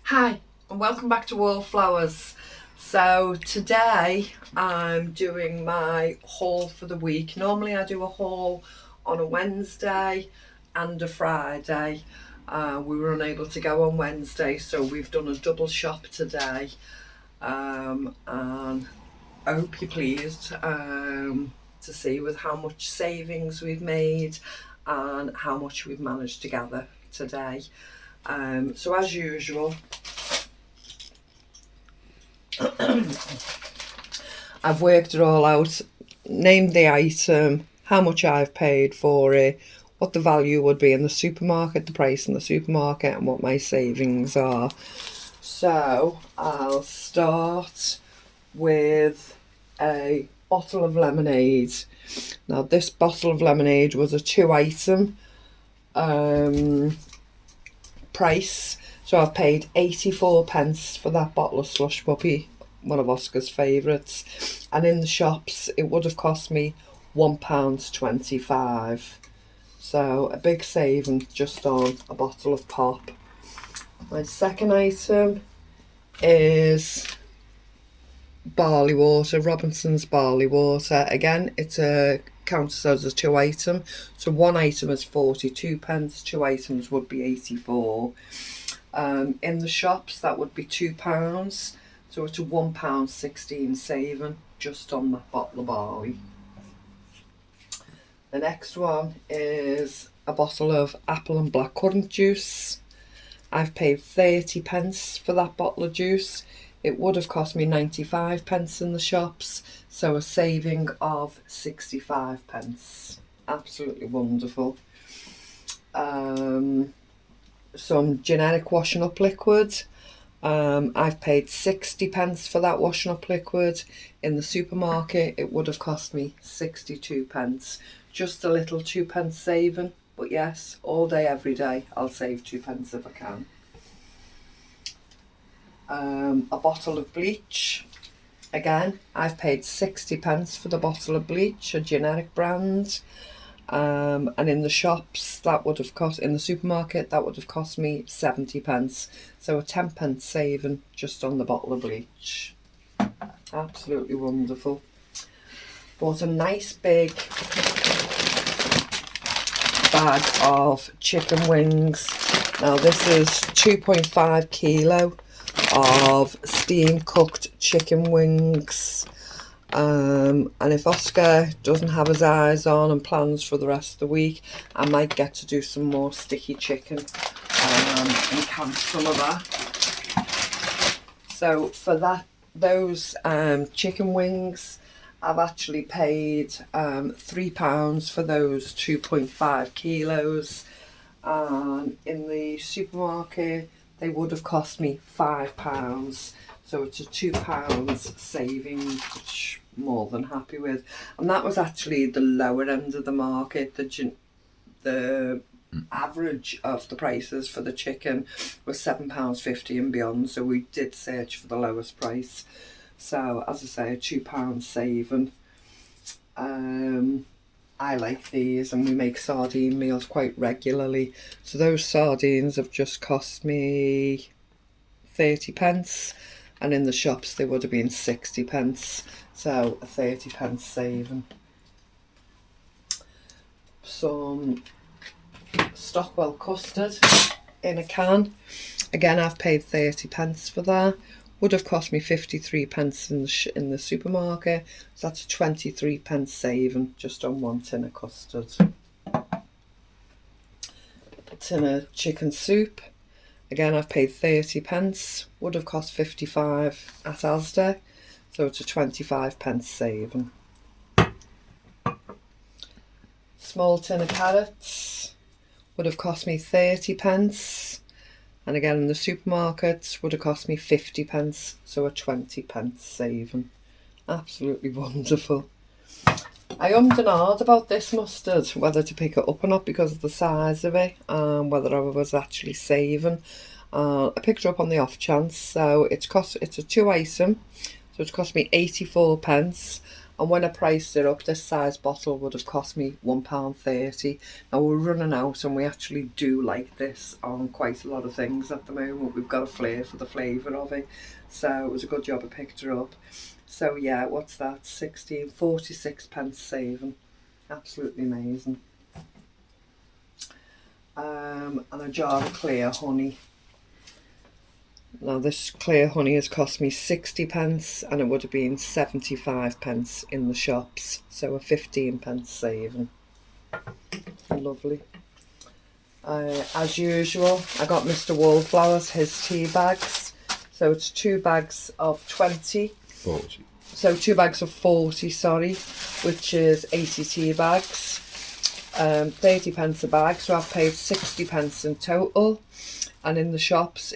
Hi, and welcome back to Wallflowers. So today I'm doing my haul for the week. Normally I do a haul on a Wednesday and a Friday. We were unable to go on Wednesday, so we've done a double shop today. And I hope you're pleased to see with how much savings we've made and how much we've managed to gather today. So as usual, I've worked it all out, named the item, how much I've paid for it, what the value would be in the supermarket, the price in the supermarket, and what my savings are. So I'll start with a bottle of lemonade. Now this bottle of lemonade was a 2 item price, so I've paid 84 pence for that bottle of Slush Puppy, one of Oscar's favourites, and in the shops it would have cost me £1.25, so a big saving just on a bottle of pop. My second item is barley water, Robinson's barley water. Again, it's a counts as a 2 item, so 1 item is 42 pence, 2 items would be 84. In the shops that would be £2, so it's a £1.16 saving just on that bottle of barley. The next one is a bottle of apple and blackcurrant juice. I've paid 30 pence for that bottle of juice. It would have cost me 95 pence in the shops, so a saving of 65 pence. Absolutely wonderful. Some generic washing up liquid. I've paid 60 pence for that washing up liquid. In the supermarket it would have cost me 62 pence. Just a little 2 pence saving, but yes, all day every day I'll save 2 pence if I can. A bottle of bleach. Again, I've paid 60 pence for the bottle of bleach, a generic brand. And in the shops that would have cost, in the supermarket that would have cost me 70 pence, so a 10 pence saving just on the bottle of bleach. Absolutely wonderful. Bought a nice big bag of chicken wings. Now this is 2.5 kilo of steam cooked chicken wings. And if Oscar doesn't have his eyes on and plans for the rest of the week, I might get to do some more sticky chicken and camp some of that. So for those chicken wings, I've actually paid £3 for those 2.5 kilos. And in the supermarket, they would have cost me £5. So it's a £2 saving, which I'm more than happy with. And that was actually the lower end of the market. The average of the prices for the chicken was £7.50 and beyond. So we did search for the lowest price. So as I say, a £2 saving. I like these, and we make sardine meals quite regularly. So those sardines have just cost me 30 pence. And in the shops they would have been 60 pence, so a 30 pence saving. Some Stockwell custard in a can. Again, I've paid 30 pence for that. Would have cost me 53 pence in the supermarket, so that's a 23 pence saving just on 1 tin of custard. A tin of chicken soup. Again, I've paid 30 pence, would have cost 55 at Asda, so it's a 25 pence saving. Small tin of carrots, would have cost me 30 pence, and again in the supermarkets would have cost me 50 pence, so a 20 pence saving. Absolutely wonderful. I ummed and ahed about this mustard, whether to pick it up or not because of the size of it, and whether I was actually saving. I picked it up on the off chance, so it's a 2 item, so it's cost me 84 pence, And when I priced it up, this size bottle would have cost me £1.30. Now we're running out, and we actually do like this on quite a lot of things at the moment. We've got a flair for the flavour of it, so it was a good job I picked her up. So yeah, what's that? 46 pence saving. Absolutely amazing. And a jar of clear honey. Now this clear honey has cost me 60 pence, and it would have been 75 pence in the shops, so a 15 pence saving. Lovely. As usual, I got Mr. Wallflowers his tea bags, so it's 2 bags of 40. So 2 bags of 40, sorry, which is 80 tea bags. 30 pence a bag, so I've paid 60 pence in total, and in the shops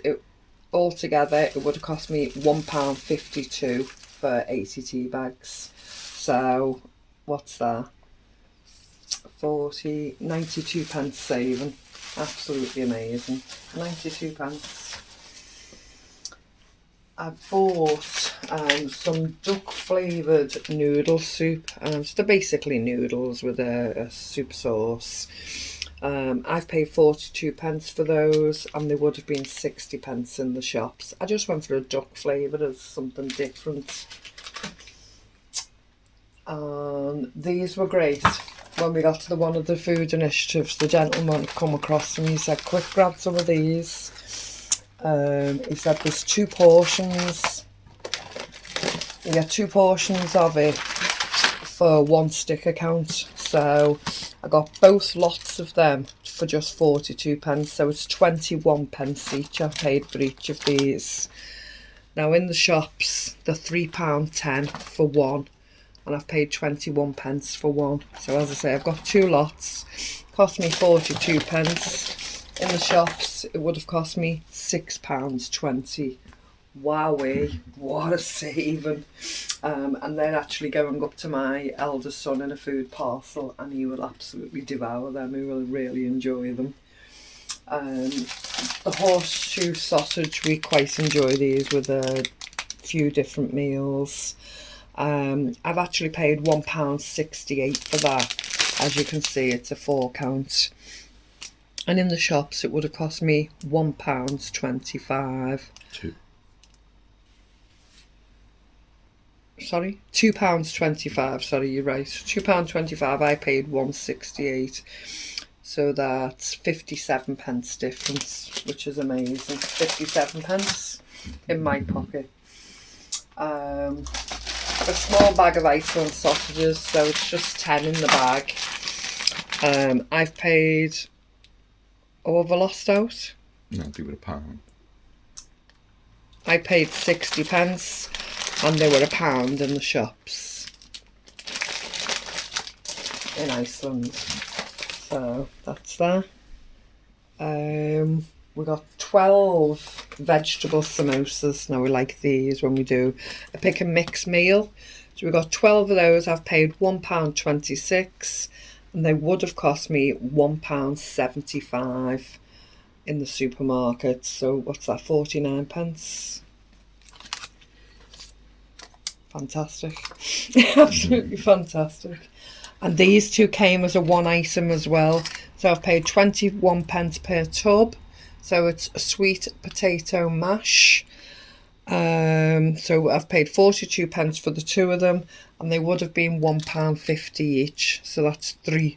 altogether it would have cost me £1.52 for 80 tea bags. So what's that? 92 pence saving. Absolutely amazing. 92 pence. I bought some duck flavoured noodle soup. So they're basically noodles with a soup sauce. I've paid 42 pence for those, and they would have been 60 pence in the shops. I just went for a duck flavour as something different. These were great. When we got to one of the food initiatives, the gentleman come across and he said, quick, grab some of these. He said there's 2 portions. You get 2 portions of it for 1 sticker count. So I got both lots of them for just 42 pence. So it's 21 pence each I paid for each of these. Now in the shops, they're £3.10 for one, and I've paid 21 pence for one. So as I say, I've got 2 lots. Cost me 42 pence. In the shops, it would have cost me £6.20. Wowee, what a saving. And they're actually going up to my eldest son in a food parcel, and he will absolutely devour them. He will really enjoy them. The horseshoe sausage, we quite enjoy these with a few different meals. I've actually paid £1.68 for that. As you can see, it's a 4 count. And in the shops, it would have cost me £1.25. Sorry, £2.25. Sorry, you're right. £2.25. I paid £1.68. So that's 57 pence difference, which is amazing. 57 pence in my pocket. A small bag of Iceland sausages, so it's just 10 in the bag. I've paid... Oh, have I lost out? No, I think it was £1. I paid 60 pence, and they were £1 in the shops in Iceland. So that's that. We got 12 vegetable samosas. Now we like these when we do a pick and mix meal. So we got 12 of those. I've paid £1.26. And they would have cost me £1.75 in the supermarket. So what's that, 49 pence? Fantastic. Absolutely fantastic. And these 2 came as a 1 item as well. So I've paid 21 pence per tub. So it's a sweet potato mash. So I've paid 42 pence for the 2 of them, and they would have been £1.50 each. So that's £3.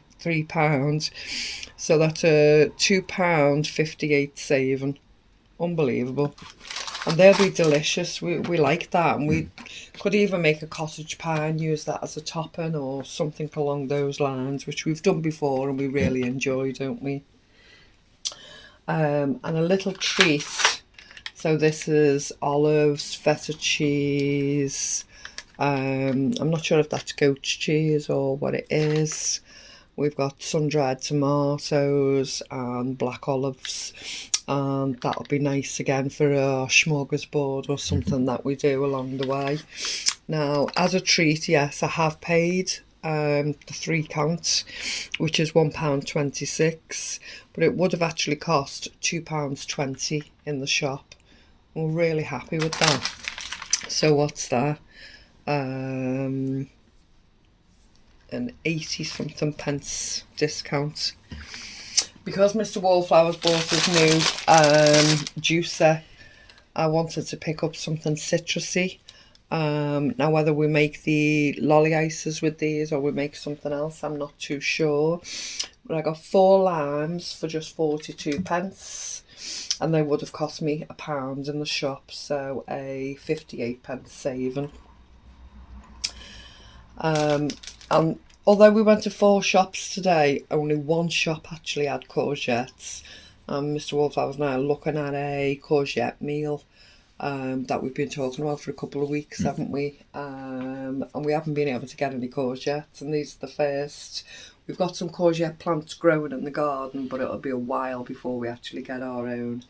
So that's a £2.58 saving. Unbelievable. And they'll be delicious. We like that, and we could even make a cottage pie and use that as a topping or something along those lines, which we've done before and we really enjoy, don't we? And a little treat. So this is olives, feta cheese. I'm not sure if that's goat's cheese or what it is. We've got sun-dried tomatoes and black olives. And that'll be nice again for a smorgasbord or something that we do along the way. Now, as a treat, yes, I have paid the 3 count, which is £1.26. But it would have actually cost £2.20 in the shop. We're really happy with that. So what's that? an 80 something pence discount. Because Mr. Wallflowers bought his new juicer, I wanted to pick up something citrusy. Now whether we make the lolly ices with these or we make something else, I'm not too sure. But I got 4 limes for just 42 pence, and they would have cost me £1 in the shop, so a 58 pence saving. And although we went to 4 shops today, only 1 shop actually had courgettes. Mr. Wallflowers and I are looking at a courgette meal that we've been talking about for a couple of weeks, haven't we? And we haven't been able to get any courgettes, and these are the first. We've got some courgette plants growing in the garden, but it'll be a while before we actually get our own.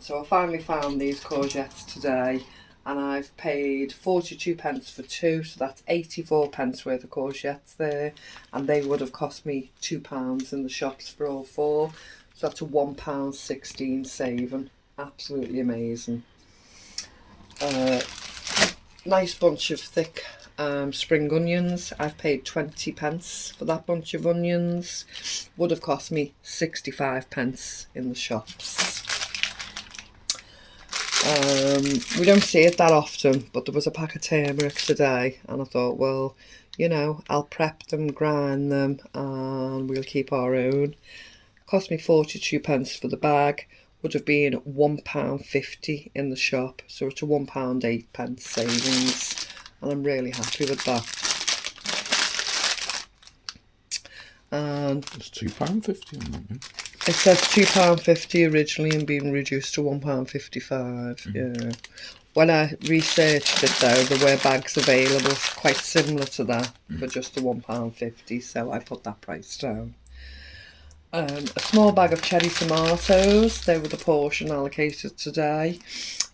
So I finally found these courgettes today, and I've paid 42 pence for 2, so that's 84 pence worth of courgettes there, and they would have cost me £2 in the shops for all 4, so that's a £1.16 saving. Absolutely amazing. Nice bunch of thick spring onions. I've paid 20 pence for that bunch of onions. Would have cost me 65 pence in the shops. We don't see it that often, but there was a pack of turmeric today, and I thought, well, you know, I'll prep them, grind them, and we'll keep our own. Cost me 42 pence for the bag. Would have been £1.50 in the shop, so it's a £1.08 savings, and I'm really happy with that. And it's £2.50 on that. It says £2.50 originally and being reduced to £1.55. Yeah. When I researched it though, there were bags available quite similar to that for just the £1.50, so I put that price down. A small bag of cherry tomatoes, they were the portion allocated today.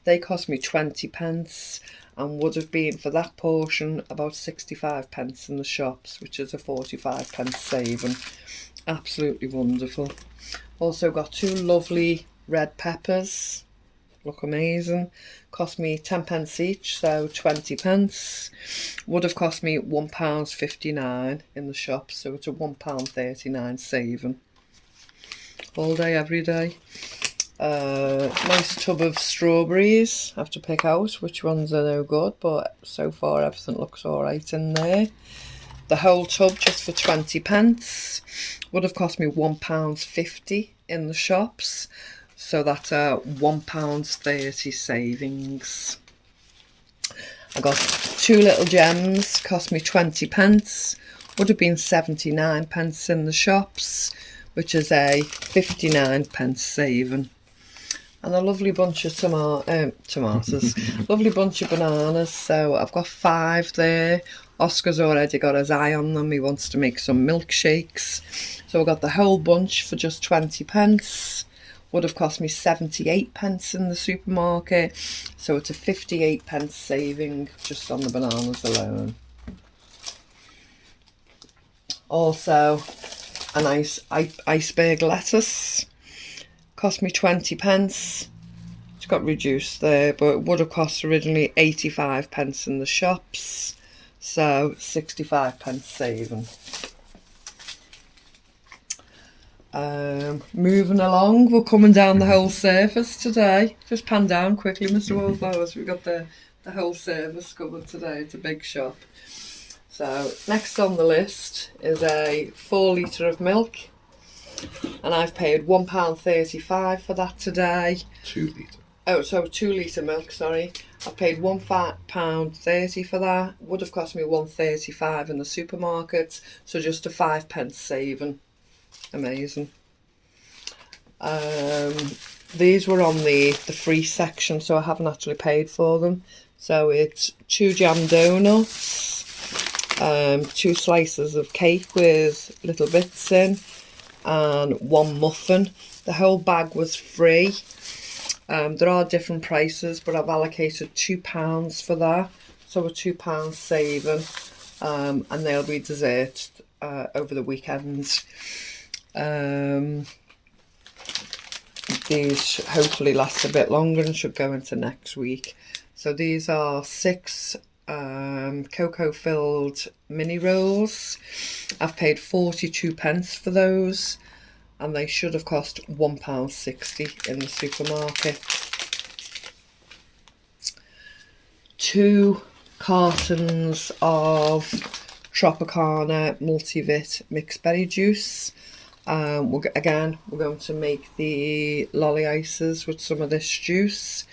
They cost me 20 pence and would have been for that portion about 65 pence in the shops, which is a 45 pence saving. Absolutely wonderful. Also got 2 lovely red peppers, look amazing. Cost me 10 pence each, so 20 pence. Would have cost me £1.59 in the shop, so it's a £1.39 saving. All day, every day. Nice tub of strawberries. I have to pick out which ones are no good, but so far everything looks alright in there. The whole tub just for 20 pence. Would have cost me £1.50 in the shops, so that's a £1.30 savings. I got 2 little gems, cost me 20 pence. Would have been 79 pence in the shops, which is a 59 pence saving. And a lovely bunch of tomatoes, lovely bunch of bananas. So I've got 5 there. Oscar's already got his eye on them. He wants to make some milkshakes. So I got the whole bunch for just 20 pence. Would have cost me 78 pence in the supermarket. So it's a 58 pence saving just on the bananas alone. Also, a nice iceberg lettuce. Cost me 20 pence. It's got reduced there, but it would have cost originally 85 pence in the shops. So 65 pence saving. Moving along, we're coming down the whole surface today. Just pan down quickly, Mr. Wallflowers. We've got the whole service covered today. It's a big shop. So next on the list is a 4 litre of milk, and I've paid £1.35 for that today. 2 litre. Oh, so 2 litre milk, sorry. I've paid £1.30 for that. Would have cost me £1.35 in the supermarket, so just a 5 pence saving. Amazing. These were on the free section, so I haven't actually paid for them. So it's 2 jam donuts, 2 slices of cake with little bits in, and 1 muffin. The whole bag was free. There are different prices, but I've allocated £2 for that, so a £2 saving, and they'll be dessert over the weekend. These hopefully last a bit longer and should go into next week. So these are 6 cocoa filled mini rolls. I've paid 42 pence for those, and they should have cost £1.60 in the supermarket. 2 cartons of Tropicana multivit mixed berry juice. We're going to make the lolly ices with some of this juice.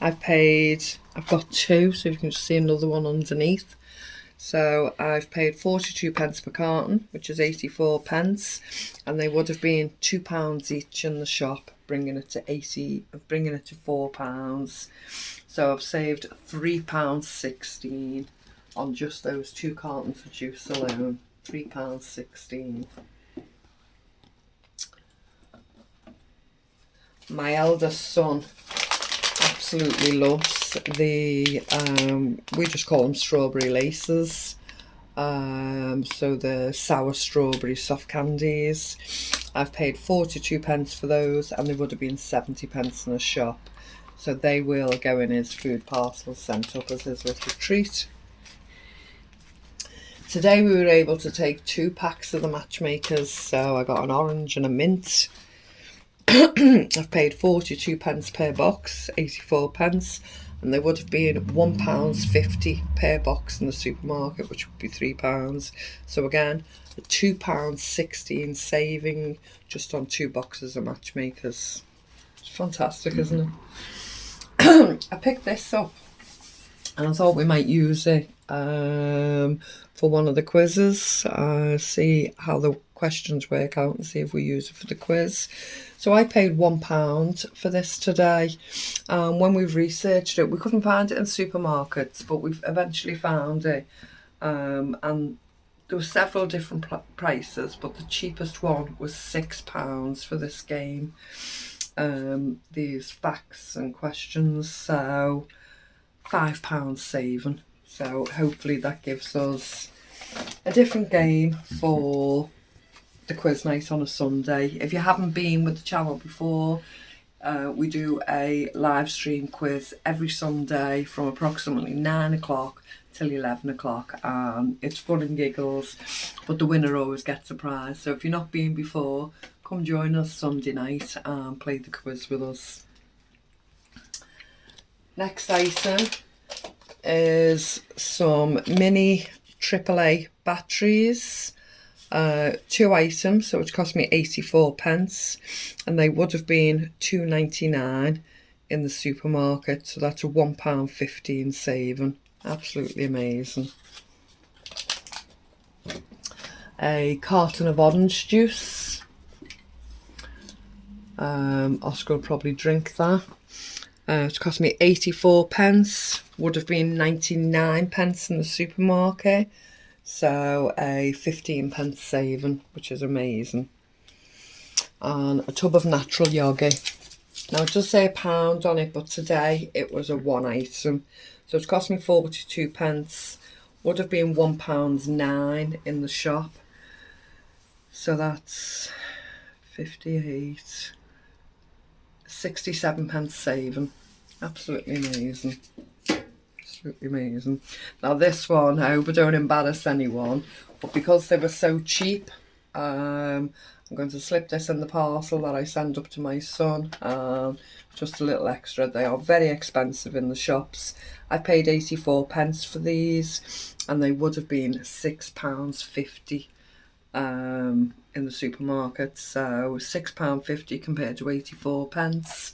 I've got 2, so you can just see another one underneath. So I've paid 42 pence per carton, which is 84 pence, and they would have been £2 each in the shop, bringing it to £4. So I've saved £3.16 on just those 2 cartons of juice alone. £3.16. My eldest son absolutely loves the we just call them strawberry laces, so the sour strawberry soft candies. I've paid 42 pence for those, and they would have been 70 pence in a shop, so they will go in his food parcel sent up as his little treat. Today we were able to take 2 packs of the matchmakers, so I got an orange and a mint. I've paid 42 pence per box, 84 pence, and they would have been £1.50 per box in the supermarket, which would be £3. So again, a £2.16 saving just on 2 boxes of matchmakers. It's fantastic, isn't it? I picked this up and I thought we might use it for one of the quizzes, see how the questions work out and see if we use it for the quiz. So I paid £1 for this today. When we've researched it, we couldn't find it in supermarkets, but we've eventually found it. And there were several different prices, but the cheapest one was £6 for this game. These facts and questions, so £5 saving. So hopefully that gives us a different game for the quiz night on a Sunday. If you haven't been with the channel before, we do a live stream quiz every Sunday from approximately 9 o'clock till 11 o'clock. It's fun and giggles, but the winner always gets a prize. So if you've not been before, come join us Sunday night and play the quiz with us. Next item is some mini AAA batteries. 2 items, so it cost me 84 pence, and they would have been £2.99 in the supermarket, so that's a £1.15 saving. Absolutely amazing. A carton of orange juice. Oscar will probably drink that. It's cost me 84 pence, would have been 99 pence in the supermarket. So a 15 pence saving, which is amazing. And a tub of natural yogurt. Now it does say £1 on it, but today it was a 1 item. So it's cost me 42 pence. Would have been £1.09 in the shop. So that's 58, 67 pence saving. Absolutely amazing. Absolutely amazing. Now this one, I hope I don't embarrass anyone, but because they were so cheap, I'm going to slip this in the parcel that I send up to my son. Just a little extra. They are very expensive in the shops. I paid 84 pence for these, and they would have been £6.50 in the supermarket. So £6.50 compared to 84 pence.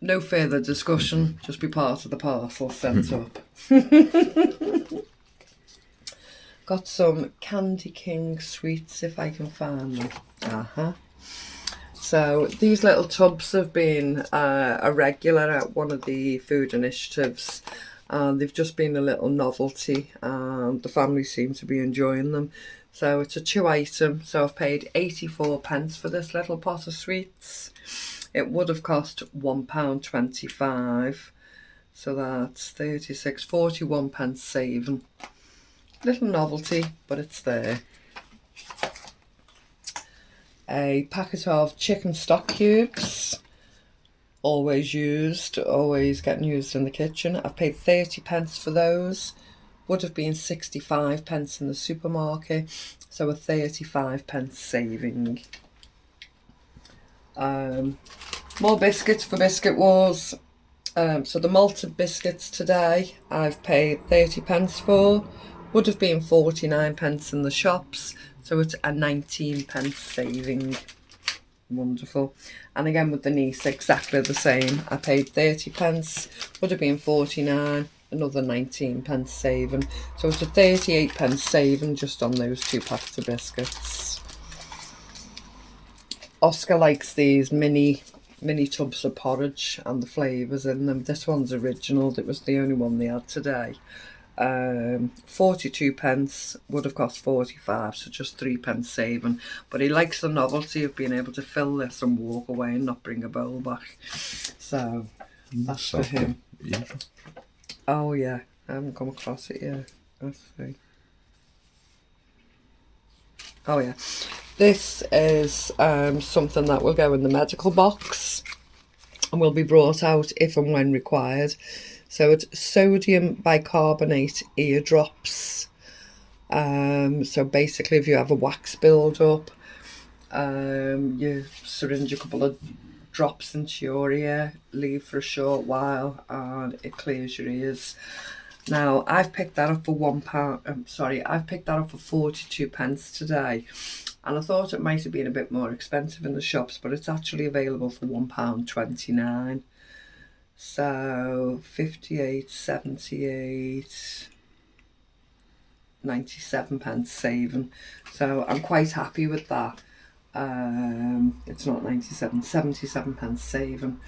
No further discussion, just be part of the parcel sent up. Got some Candy King sweets if I can find them. So these little tubs have been a regular at one of the food initiatives. They've just been a little novelty, and the family seem to be enjoying them. So it's a 2 item, so I've paid 84 pence for this little pot of sweets. It would have cost £1.25, so that's 36, 41 pence saving. Little novelty, but it's there. A packet of chicken stock cubes. always used, always getting used in the kitchen. I've paid 30p for those. Would have been 65p in the supermarket, so a 35p saving. More biscuits for Biscuit Wars. So the malted biscuits today I've paid 30p for. Would have been 49p in the shops, so it's a 19p saving. Wonderful. And again with the niece, exactly the same. I paid 30p, would have been 49, another 19p saving. So it's a 38p saving just on those 2 packs of biscuits. Oscar likes these mini tubs of porridge and the flavours in them. This one's original, it was the only one they had today. 42p, would have cost 45, so just 3p saving. But he likes the novelty of being able to fill this and walk away and not bring a bowl back. So that's for him. Yeah. Oh yeah, I haven't come across it yet. Let's see. Oh yeah, this is something that will go in the medical box and will be brought out if and when required. So it's sodium bicarbonate ear drops. So basically if you have a wax build up, you syringe a couple of drops into your ear, leave for a short while, and it clears your ears. Now I've picked that up for £1. I've picked that up for 42p today, and I thought it might have been a bit more expensive in the shops, but it's actually available for £1.29. So 58, 78, 97p saving. So I'm quite happy with that. It's not 97, 77p saving.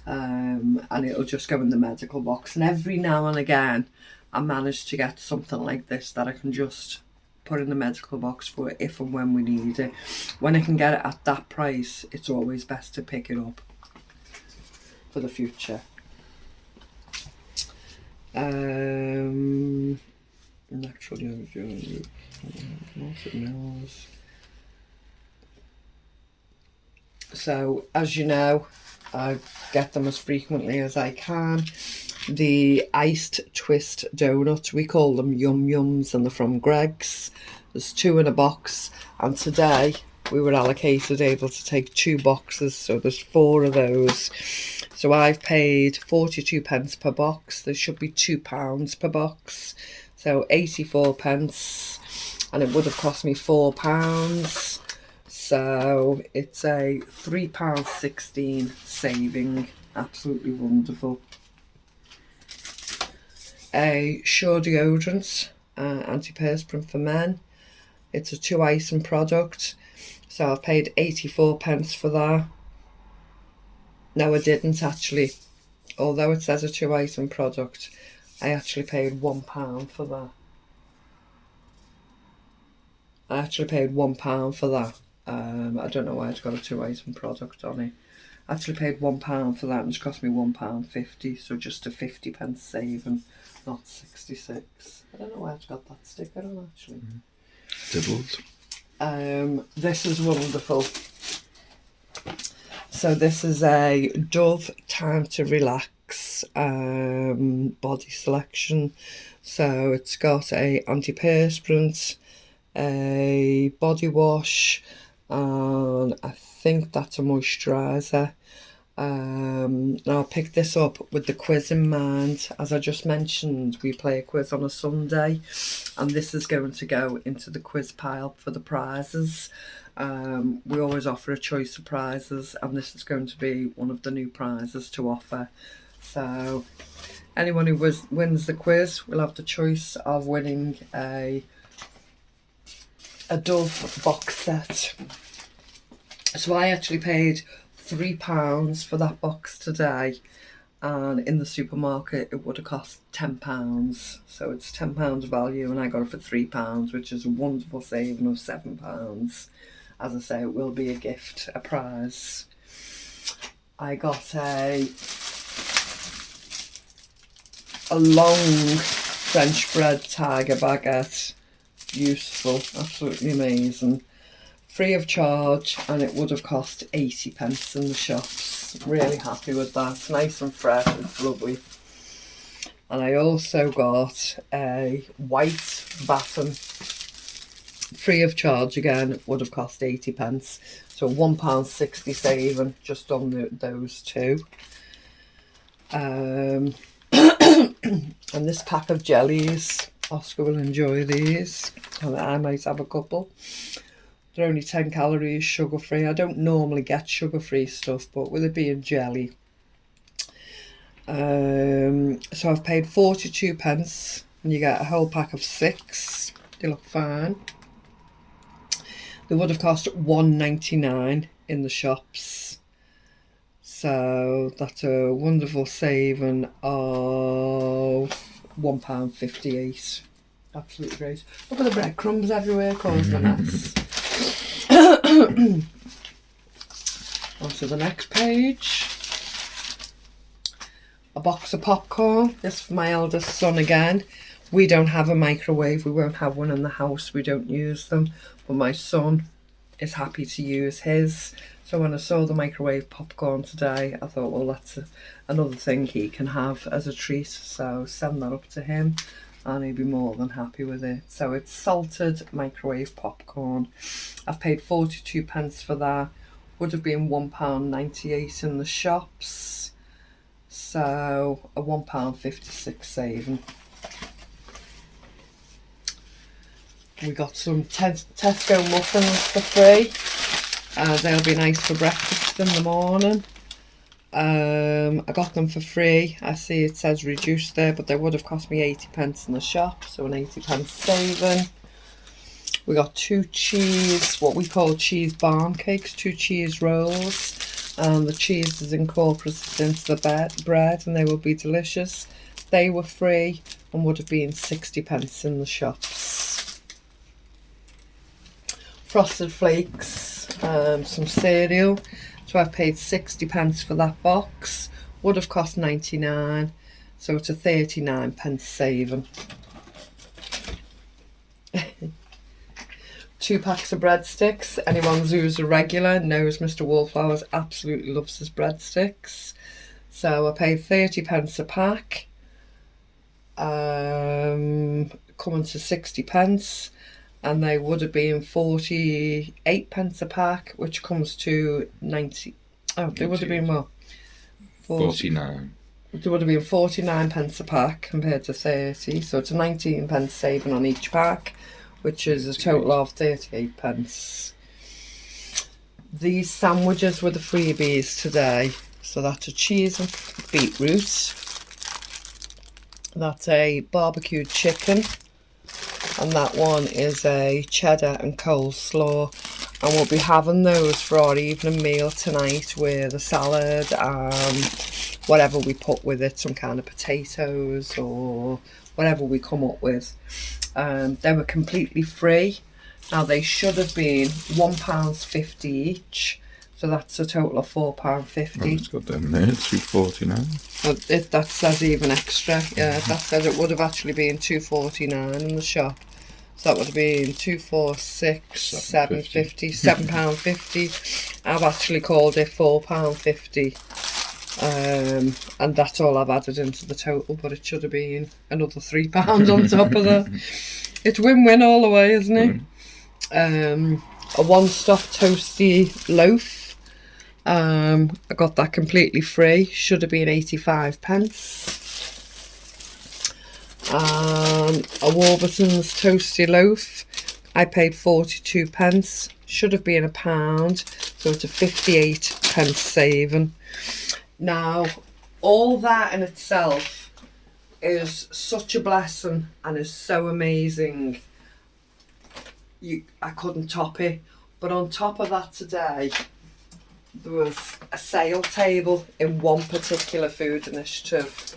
And it'll just go in the medical box. And every now and again, I manage to get something like this that I can just put in the medical box for if and when we need it. When I can get it at that price, it's always best to pick it up for the future. Natural mills. So as you know, I get them as frequently as I can. The iced twist donuts, we call them Yum Yums, and they're from Greggs. There's 2 in a box, and today we were allocated able to take 2 boxes, so there's 4 of those. So I've paid 42p per box. There should be £2 per box, so 84p, and it would have cost me £4. So it's a £3.16 saving. Absolutely wonderful. A Sure deodorant, antiperspirant for men. It's a 2-item product, so I've paid 84p for that. No, I didn't actually. Although it says a 2-item product, I actually paid £1 for that. I actually paid £1 for that. I don't know why it's got a 2-item product on it. I actually paid £1 for that, and it's cost me £1.50, so just a 50p saving, not 66. I don't know why it's got that sticker on actually. Dibbles. This is wonderful. So this is a Dove Time to Relax body selection. So it's got a antiperspirant, a body wash, and I think that's a moisturiser. Now I picked this up with the quiz in mind. As I just mentioned, we play a quiz on a Sunday, and this is going to go into the quiz pile for the prizes. We always offer a choice of prizes, and this is going to be one of the new prizes to offer. So anyone who wins the quiz will have the choice of winning a Dove box set. So I actually paid £3 for that box today, and in the supermarket it would have cost £10. So it's £10 value, and I got it for £3, which is a wonderful saving of £7. As I say, it will be a gift, a prize. I got a long French bread tiger baguette. Useful, absolutely amazing. free of charge, and it would have cost 80 pence in the shops. Really happy with that. It's nice and fresh, it's lovely. And I also got a white baton, free of charge again. It would have cost 80 pence. So £1.60 saving just on those two. And this pack of jellies, Oscar will enjoy these, and I might have a couple. They're only 10 calories, sugar-free. I don't normally get sugar-free stuff, but with it being jelly. So I've paid 42 pence, and you get a whole pack of 6. They look fine. They would have cost £1.99 in the shops. So that's a wonderful saving of £1.58. Absolutely great. Look at the breadcrumbs everywhere, causing a mess. On to the next page. A box of popcorn. This for my eldest son again. We don't have a microwave. We won't have one in the house. We don't use them. But my son is happy to use his. So when I saw the microwave popcorn today, I thought, well, that's another thing he can have as a treat. So send that up to him and he'll be more than happy with it. So it's salted microwave popcorn. I've paid 42 pence for that. Would have been £1.98 in the shops. So a £1.56 saving. We got some Tesco muffins for free. They'll be nice for breakfast in the morning. I got them for free. I see it says reduced there, but they would have cost me 80 pence in the shop, so an 80 pence saving. We got 2 cheese, what we call cheese barm cakes, 2 cheese rolls. The cheese is incorporated into the bread and they will be delicious. They were free and would have been 60 pence in the shops. Frosted Flakes, some cereal. So I've paid 60 pence for that box. Would have cost 99, so it's a 39 pence saving. 2 packs of breadsticks. Anyone who's a regular knows Mr. Wallflowers absolutely loves his breadsticks. So I paid 30 pence a pack, coming to 60 pence. And they would have been 48 pence a pack, which comes to 90. Oh, they would have been what? 49. They would have been 49 pence a pack compared to 30. So it's a 19 pence saving on each pack, which is a total of 38 pence. These sandwiches were the freebies today. So that's a cheese and beetroot. That's a barbecued chicken. And that one is a cheddar and coleslaw, and we'll be having those for our evening meal tonight with a salad and whatever we put with it, some kind of potatoes or whatever we come up with. They were completely free. Now they should have been £1.50 each, so that's a total of £4.50. Oh, it's got them there, £2.49. But that says even extra. Yeah, that says it would have actually been £2.49 in the shop. So that would have been £2.46, £7.50, £7.50. I've actually called it £4.50. And that's all I've added into the total, but it should have been another £3 on top of that. It's win-win all the way, isn't it? A one-stop toasty loaf. I got that completely free. Should have been 85 pence. A Warburton's toasty loaf. I paid 42 pence. Should have been £1, so it's a 58 pence saving. Now, all that in itself is such a blessing and is so amazing. I couldn't top it. But on top of that today, there was a sale table in one particular food initiative.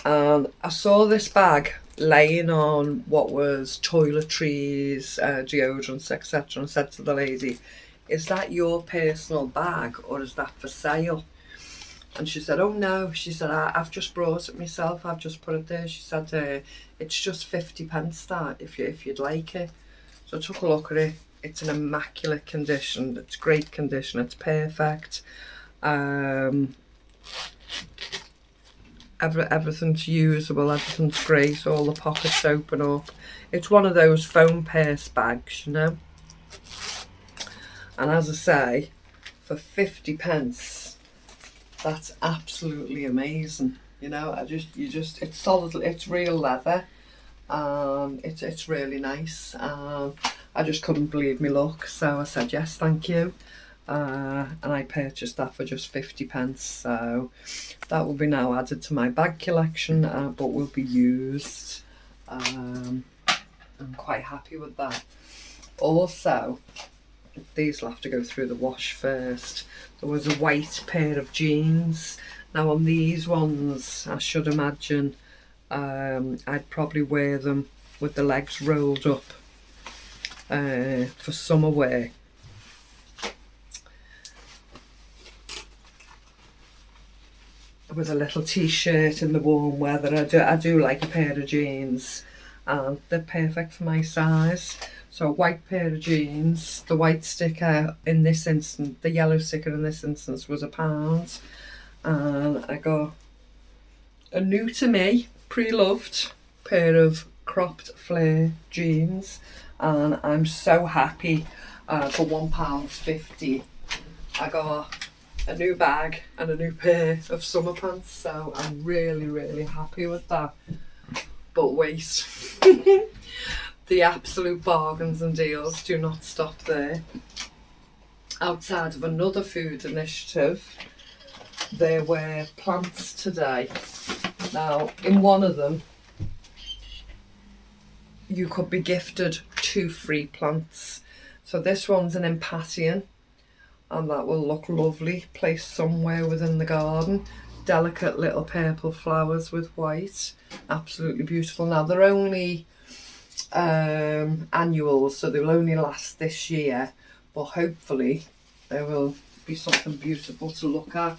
And I saw this bag laying on what was toiletries, deodorants, etc. and said to the lady, is that your personal bag or is that for sale? And she said, oh no. She said, I've just brought it myself. I've just put it there. She said, it's just 50 pence that if you'd like it. So So I took a look at it. It's in immaculate condition. It's great condition. It's perfect. Everything's usable. Everything's great. All the pockets open up. It's one of those foam purse bags, you know. And as I say, for 50p, that's absolutely amazing. You know, it's solid. It's real leather. It's really nice. I just couldn't believe my luck, so I said yes, thank you. And I purchased that for just 50p. So that will be now added to my bag collection, but will be used. I'm quite happy with that. Also, these will have to go through the wash first. There was a white pair of jeans. Now on these ones, I should imagine I'd probably wear them with the legs rolled up for summer wear. With a little t-shirt in the warm weather. I do like a pair of jeans, and they're perfect for my size. So a white pair of jeans. The white sticker in this instance, the yellow sticker in this instance was £1, and I got a new to me, pre-loved pair of cropped flare jeans, and I'm so happy. For £1.50 I got a new bag and a new pair of summer pants, so I'm really happy with that. But wait, the absolute bargains and deals do not stop there. Outside of another food initiative, there were plants today. Now, in one of them, you could be gifted 2 free plants. So this one's an impatian, and that will look lovely placed somewhere within the garden. Delicate little purple flowers with white, absolutely beautiful. Now they're only annuals, so they'll only last this year, but hopefully there will be something beautiful to look at.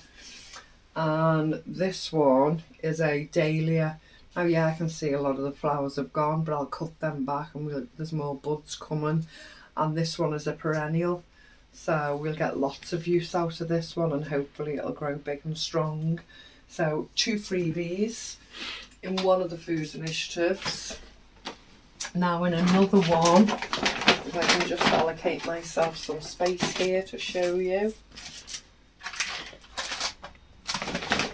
And this one is a dahlia. Oh yeah, I can see a lot of the flowers have gone, but I'll cut them back, and there's more buds coming. And this one is a perennial, so we'll get lots of use out of this one, and hopefully it'll grow big and strong. So 2 freebies in one of the food initiatives. Now in another one, if I can just allocate myself some space here to show you.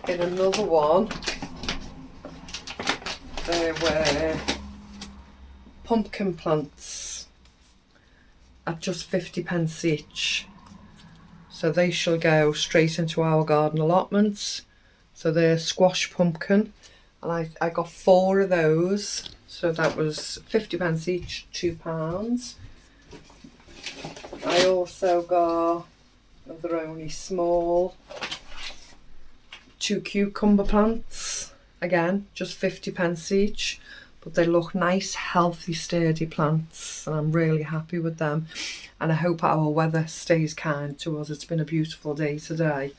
In another one, there were pumpkin plants at just 50p each. So they shall go straight into our garden allotments. So they're squash pumpkin, and I got 4 of those. So that was 50p each, £2. I also got, they're only small, 2 cucumber plants. Again, just 50p each. But they look nice, healthy, sturdy plants, and I'm really happy with them. And I hope our weather stays kind to us. It's been a beautiful day today,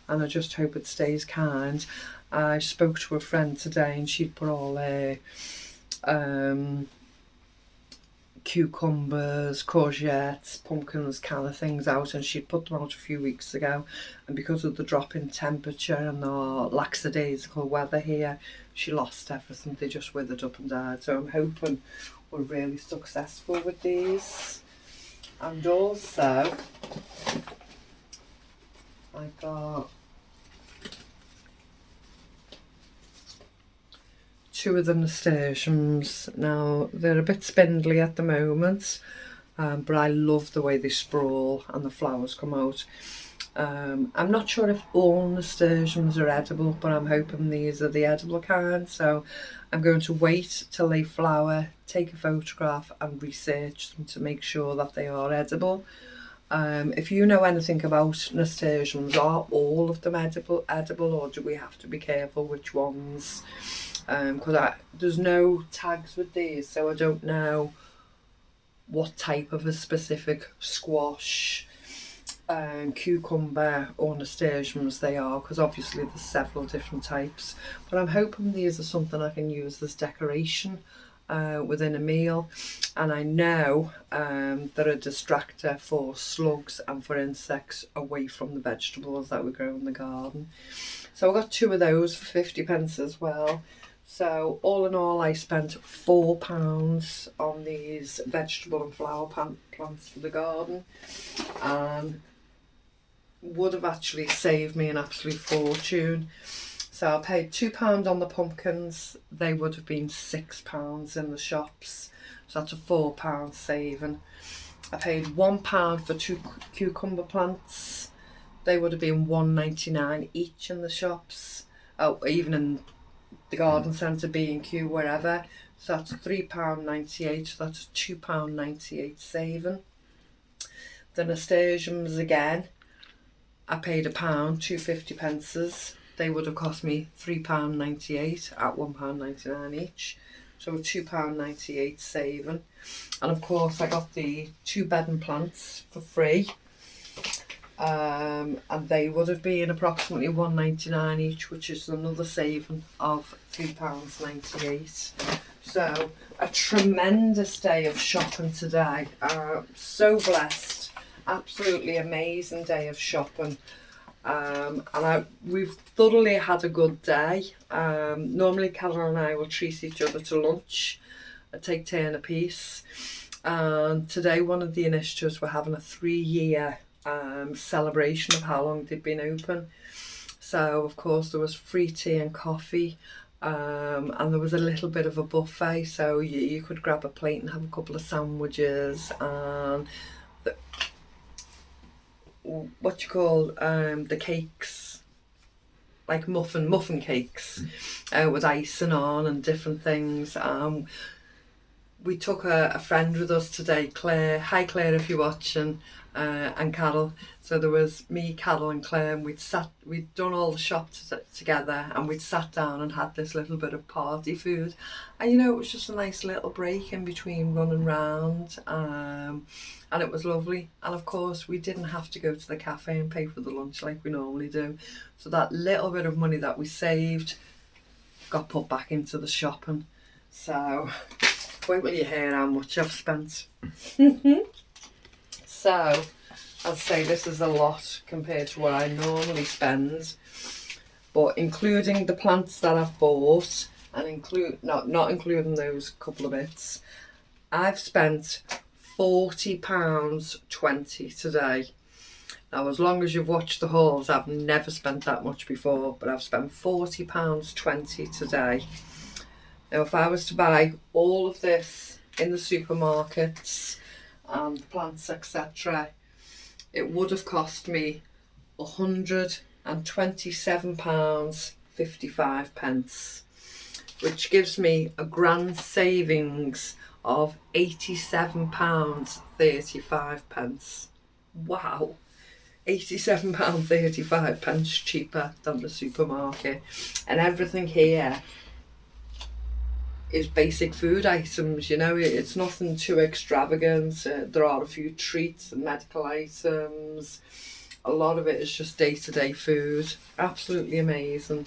and I just hope it stays kind. I spoke to a friend today, and she'd put all her cucumbers, courgettes, pumpkins kind of things out, and she'd put them out a few weeks ago, and because of the drop in temperature and the lackadaisical weather here, she lost everything. They just withered up and died. So I'm hoping we're really successful with these. And also I got 2 of the nasturtiums. Now they're a bit spindly at the moment, but I love the way they sprawl and the flowers come out. I'm not sure if all nasturtiums are edible, but I'm hoping these are the edible kind. So I'm going to wait till they flower, take a photograph and research them to make sure that they are edible. If you know anything about nasturtiums, are all of them edible, or do we have to be careful which ones? Because there's no tags with these, so I don't know what type of a specific squash, cucumber or nasturtiums they are, because obviously there's several different types. But I'm hoping these are something I can use as decoration within a meal, and I know they're a distractor for slugs and for insects away from the vegetables that we grow in the garden. So I got 2 of those for 50p as well. So all in all, I spent £4 on these vegetable and flower plants for the garden, and would have actually saved me an absolute fortune. So I paid £2 on the pumpkins. They would have been £6 in the shops. So that's a £4 saving. I paid £1 for 2 cucumber plants. They would have been £1.99 each in the shops. Oh, even in the garden centre, B&Q, wherever. So that's £3.98. So that's a £2.98 saving. The nasturtiums again, I paid £1, 2.50. They would have cost me £3.98 at £1.99 each. So a £2.98 saving. And of course I got the 2 bedding plants for free. And they would have been approximately £1.99 each, which is another saving of £3.98. So a tremendous day of shopping today. So blessed. Absolutely amazing day of shopping. And we've thoroughly had a good day. Normally Carol and I will treat each other to lunch and take turn a piece. And today one of the initiatives were having a 3-year celebration of how long they'd been open. So of course there was free tea and coffee, and there was a little bit of a buffet, so you could grab a plate and have a couple of sandwiches, and the cakes, like muffin cakes, with icing on and different things. We took a friend with us today, Claire. Hi Claire, if you're watching, and Carol. So there was me, Carol and Claire, and we'd done all the shops together, and we'd sat down and had this little bit of party food. And you know, it was just a nice little break in between running round, and it was lovely. And of course we didn't have to go to the cafe and pay for the lunch like we normally do. So that little bit of money that we saved got put back into the shopping. So wait till you hear how much I've spent. So I'd say this is a lot compared to what I normally spend, but including the plants that I've bought and not including those couple of bits, I've spent £40.20 today. Now, as long as you've watched the hauls, I've never spent that much before, but I've spent £40.20 today. Now, if I was to buy all of this in the supermarkets and plants, etc., it would have cost me £127.55, which gives me a grand savings of £87.35. Wow, £87.35 cheaper than the supermarket. And everything here is basic food items, you know, it's nothing too extravagant. There are a few treats and medical items. A lot of it is just day-to-day food. Absolutely amazing.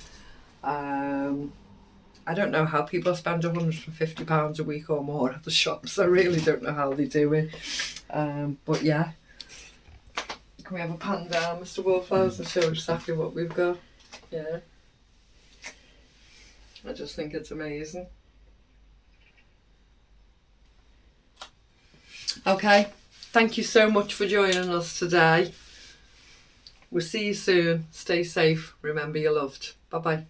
I don't know how people spend £150 a week or more at the shops. I really don't know how they do it. But yeah. Can we have a pan down, Mr. Wallflowers, and show exactly what we've got? Yeah. I just think it's amazing. Okay, thank you so much for joining us today. We'll see you soon. Stay safe. Remember you're loved. Bye bye.